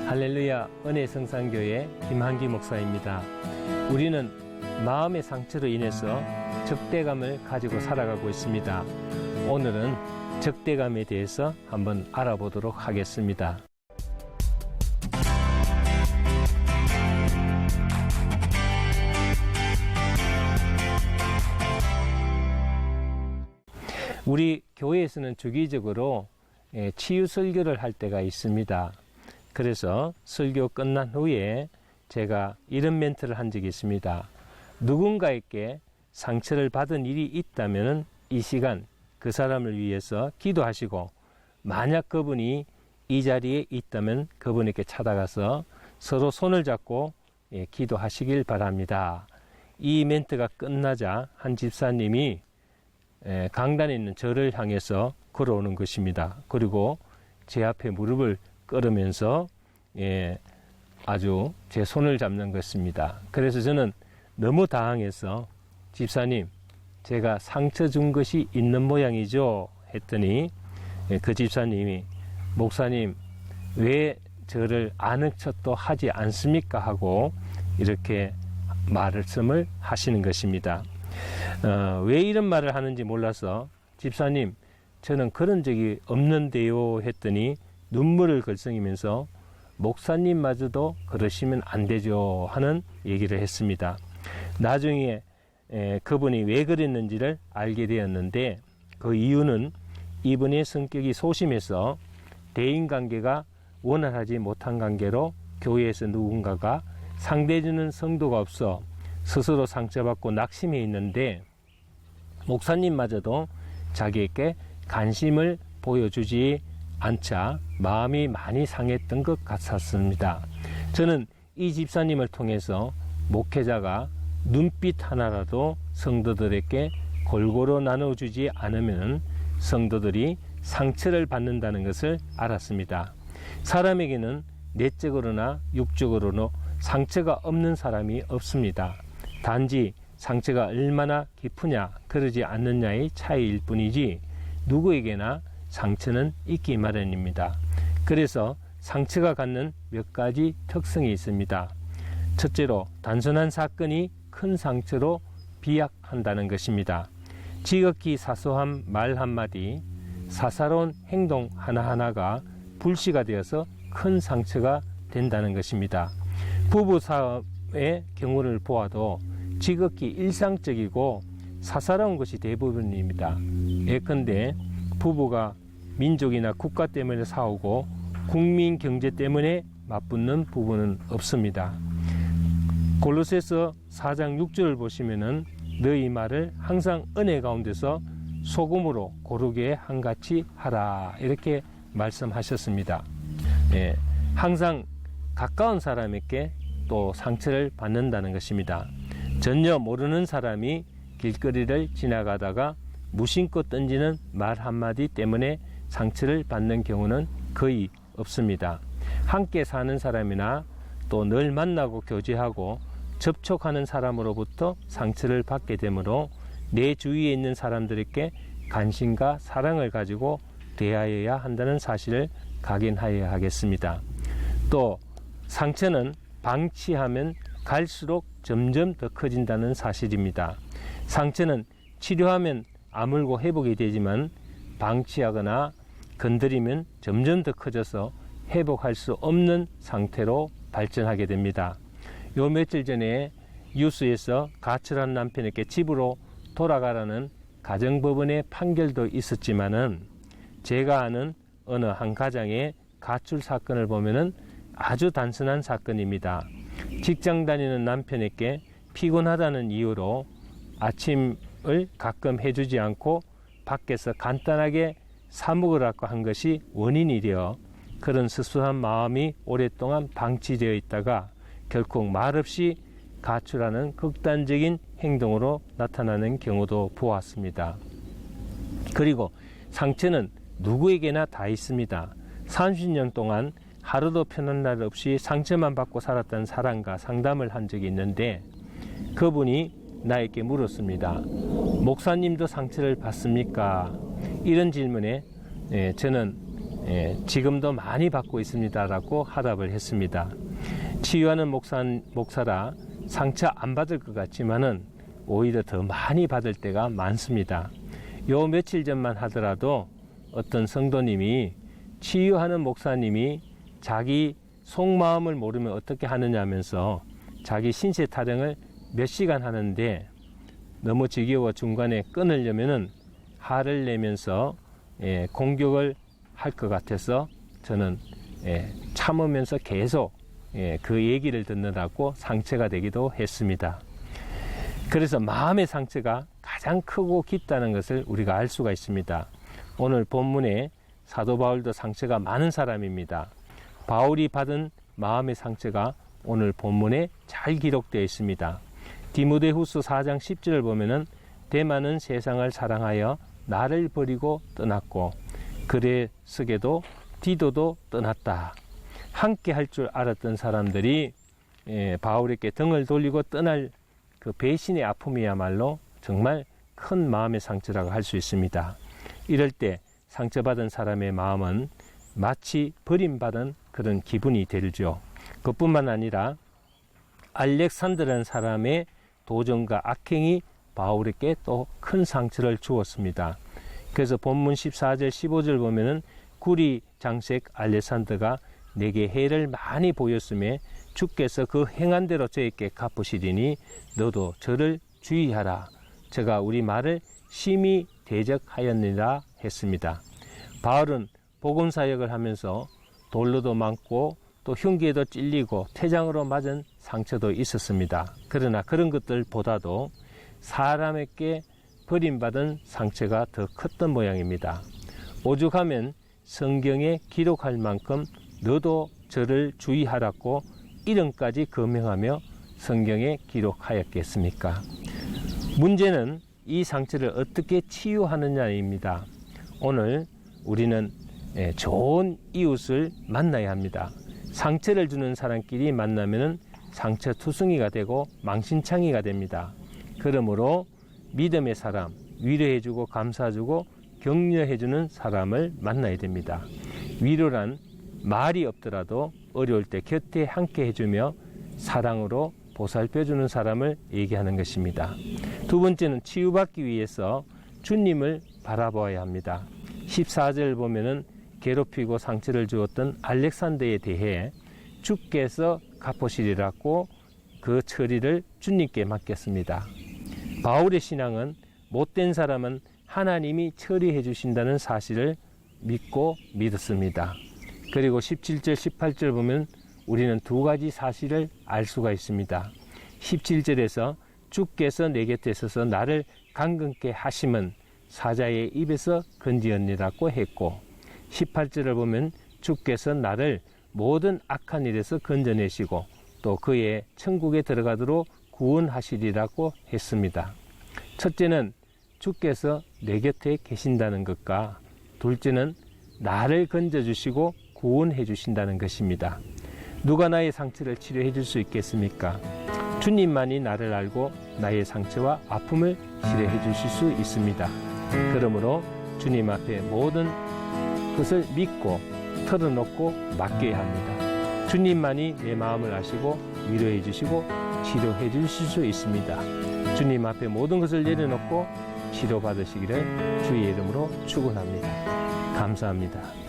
할렐루야 은혜성산교회 김한기 목사입니다. 우리는 마음의 상처로 인해서 적대감을 가지고 살아가고 있습니다. 오늘은 적대감에 대해서 한번 알아보도록 하겠습니다. 우리 교회에서는 주기적으로 치유 설교를 할 때가 있습니다. 그래서 설교 끝난 후에 제가 이런 멘트를 한 적이 있습니다. 누군가에게 상처를 받은 일이 있다면 이 시간 그 사람을 위해서 기도하시고, 만약 그분이 이 자리에 있다면 그분에게 찾아가서 서로 손을 잡고 기도하시길 바랍니다. 이 멘트가 끝나자 한 집사님이 강단에 있는 저를 향해서 걸어오는 것입니다. 그리고 제 앞에 무릎을 꿇으면서 아주 제 손을 잡는 것입니다. 그래서 저는 너무 당황해서 집사님, 제가 상처 준 것이 있는 모양이죠 했더니 그 집사님이 목사님 왜 저를 아는 척도 하지 않습니까 하고 이렇게 말씀을 하시는 것입니다. 왜 이런 말을 하는지 몰라서 집사님 저는 그런 적이 없는데요 했더니 눈물을 글썽이면서 목사님마저도 그러시면 안 되죠 하는 얘기를 했습니다. 나중에 그분이 왜 그랬는지를 알게 되었는데, 그 이유는 이분의 성격이 소심해서 대인관계가 원활하지 못한 관계로 교회에서 누군가가 상대해주는 성도가 없어 스스로 상처받고 낙심해 있는데, 목사님마저도 자기에게 관심을 보여주지 않자 마음이 많이 상했던 것 같았습니다. 저는 이 집사님을 통해서 목회자가 눈빛 하나라도 성도들에게 골고루 나눠주지 않으면 성도들이 상처를 받는다는 것을 알았습니다. 사람에게는 내적으로나 육적으로나 상처가 없는 사람이 없습니다. 단지 상처가 얼마나 깊으냐 그러지 않느냐의 차이일 뿐이지 누구에게나 상처는 있기 마련입니다. 그래서 상처가 갖는 몇 가지 특성이 있습니다. 첫째로 단순한 사건이 큰 상처로 비약한다는 것입니다. 지극히 사소한 말 한마디, 사사로운 행동 하나하나가 불씨가 되어서 큰 상처가 된다는 것입니다. 부부 사업의 경우를 보아도 지극히 일상적이고 사사로운 것이 대부분입니다. 예컨대 부부가 민족이나 국가 때문에 싸우고 국민 경제 때문에 맞붙는 부분은 없습니다. 골로새서 4장 6절을 보시면은 너희 말을 항상 은혜 가운데서 소금으로 고르게 한같이 하라 이렇게 말씀하셨습니다. 항상 가까운 사람에게 또 상처를 받는다는 것입니다. 전혀 모르는 사람이 길거리를 지나가다가 무심코 던지는 말 한마디 때문에 상처를 받는 경우는 거의 없습니다. 함께 사는 사람이나 또 늘 만나고 교제하고 접촉하는 사람으로부터 상처를 받게 되므로 내 주위에 있는 사람들에게 관심과 사랑을 가지고 대하여야 한다는 사실을 각인하여야 하겠습니다. 또 상처는 방치하면 갈수록 점점 더 커진다는 사실입니다. 상처는 치료하면 아물고 회복이 되지만 방치하거나 건드리면 점점 더 커져서 회복할 수 없는 상태로 발전하게 됩니다. 요 며칠 전에 뉴스에서 가출한 남편에게 집으로 돌아가라는 가정법원의 판결도 있었지만은 제가 아는 어느 한 가정의 가출 사건을 보면은 아주 단순한 사건입니다. 직장 다니는 남편에게 피곤하다는 이유로 아침을 가끔 해주지 않고 밖에서 간단하게 사 먹으라고 한 것이 원인이 되어 그런 수수한 마음이 오랫동안 방치되어 있다가 결국 말없이 가출하는 극단적인 행동으로 나타나는 경우도 보았습니다. 그리고 상처는 누구에게나 다 있습니다. 30년 동안 하루도 편한 날 없이 상처만 받고 살았던 사람과 상담을 한 적이 있는데 그분이 나에게 물었습니다. 목사님도 상처를 받습니까? 이런 질문에 저는 지금도 많이 받고 있습니다라고 하답을 했습니다. 치유하는 목사라 상처 안 받을 것 같지만은 오히려 더 많이 받을 때가 많습니다. 요 며칠 전만 하더라도 어떤 성도님이 치유하는 목사님이 자기 속마음을 모르면 어떻게 하느냐 하면서 자기 신체 타령을 몇 시간 하는데 너무 지겨워 중간에 끊으려면은 화를 내면서 공격을 할 것 같아서 저는 참으면서 계속 그 얘기를 듣느라고 상처가 되기도 했습니다. 그래서 마음의 상처가 가장 크고 깊다는 것을 우리가 알 수가 있습니다. 오늘 본문에 사도 바울도 상처가 많은 사람입니다. 바울이 받은 마음의 상처가 오늘 본문에 잘 기록되어 있습니다. 디모데후서 4장 10절을 보면은 데마는 세상을 사랑하여 나를 버리고 떠났고 그레스게도 디도도 떠났다. 함께 할 줄 알았던 사람들이 바울에게 등을 돌리고 떠날 그 배신의 아픔이야말로 정말 큰 마음의 상처라고 할 수 있습니다. 이럴 때 상처받은 사람의 마음은 마치 버림받은 그런 기분이 들죠. 그뿐만 아니라 알렉산더라는 사람의 도전과 악행이 바울에게 또 큰 상처를 주었습니다. 그래서 본문 14절 15절 보면은 구리 장색 알렉산더가 내게 해를 많이 보였음에 주께서 그 행한 대로 저에게 갚으시리니 너도 저를 주의하라. 제가 우리 말을 심히 대적하였느니라 했습니다. 바울은 복음 사역을 하면서 돌로도 맞고 또 흉기에도 찔리고 태장으로 맞은 상처도 있었습니다. 그러나 그런 것들보다도 사람에게 버림받은 상처가 더 컸던 모양입니다. 오죽하면 성경에 기록할 만큼 너도 저를 주의하라고 이름까지 거명하며 성경에 기록하였겠습니까? 문제는 이 상처를 어떻게 치유하느냐입니다. 오늘 우리는 좋은 이웃을 만나야 합니다. 상처를 주는 사람끼리 만나면 상처투성이가 되고 망신창이가 됩니다. 그러므로 믿음의 사람, 위로해주고 감사해주고 격려해주는 사람을 만나야 됩니다. 위로란 말이 없더라도 어려울 때 곁에 함께 해주며 사랑으로 보살펴주는 사람을 얘기하는 것입니다. 두 번째는 치유받기 위해서 주님을 바라보아야 합니다. 14절 보면은 괴롭히고 상처를 주었던 알렉산더에 대해 주께서 갚으시리라고 그 처리를 주님께 맡겼습니다. 바울의 신앙은 못된 사람은 하나님이 처리해 주신다는 사실을 믿고 믿었습니다. 그리고 17절 18절 보면 우리는 두 가지 사실을 알 수가 있습니다. 17절에서 주께서 내 곁에 서서 나를 강건케 하심은 사자의 입에서 건지언니라고 했고 18절을 보면 주께서 나를 모든 악한 일에서 건져내시고 또 그의 천국에 들어가도록 구원하시리라고 했습니다. 첫째는 주께서 내 곁에 계신다는 것과 둘째는 나를 건져주시고 구원해 주신다는 것입니다. 누가 나의 상처를 치료해 줄 수 있겠습니까? 주님만이 나를 알고 나의 상처와 아픔을 치료해 주실 수 있습니다. 그러므로 주님 앞에 모든 것을 믿고 털어놓고 맡겨야 합니다. 주님만이 내 마음을 아시고 위로해 주시고 치료해 주실 수 있습니다. 주님 앞에 모든 것을 내려놓고 치료받으시기를 주의 이름으로 축원합니다. 감사합니다.